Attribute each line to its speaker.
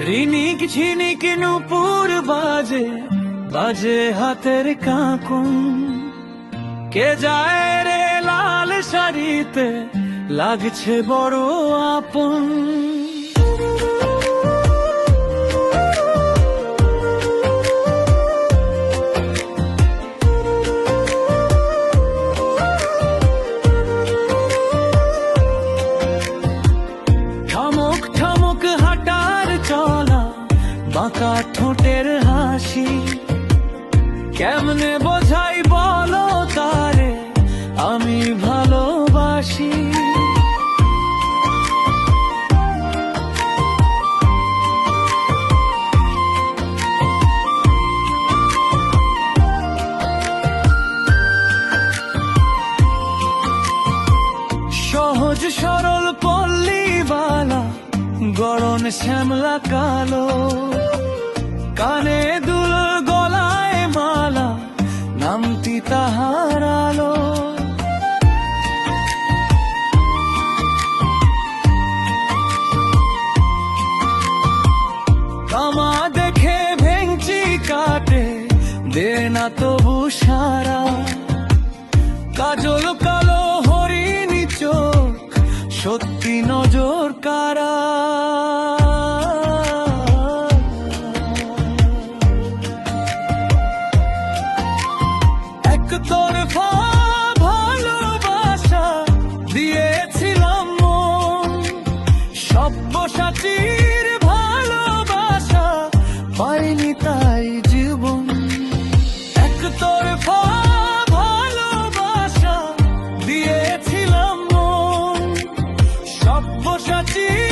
Speaker 1: রিনিক ঝিনিক নুপুর বাজে বাজে হাতের কাঁকুন, কে যায় রে লাল শাড়িতে লাগছে বড় আপন। ঠমক ঠমক হাঁটার চলা, বাঁকা ঠোঁটের হাসি, কেমনে বোঝাই বলো তারে আমি ভালোবাসি। সহজ সরল পল্লীবালা, গড়ন শ্যামলা কালো, কানে দুল গলায় মালা, নামটি তাহার আলো। কামা দেখে ভেঙচি কাটে, দে না তবু সারা, কাজল কালো হরিণী চোখ, সত্যি নজর কারা। একতরফা ভালোবাসা দিয়েছিলাম মন, সব্যসাচীর ভালোবাসা পাইনি তাই জীবন। একতরফা ভালোবাসা দিয়েছিলাম মন, সব্যসাচীর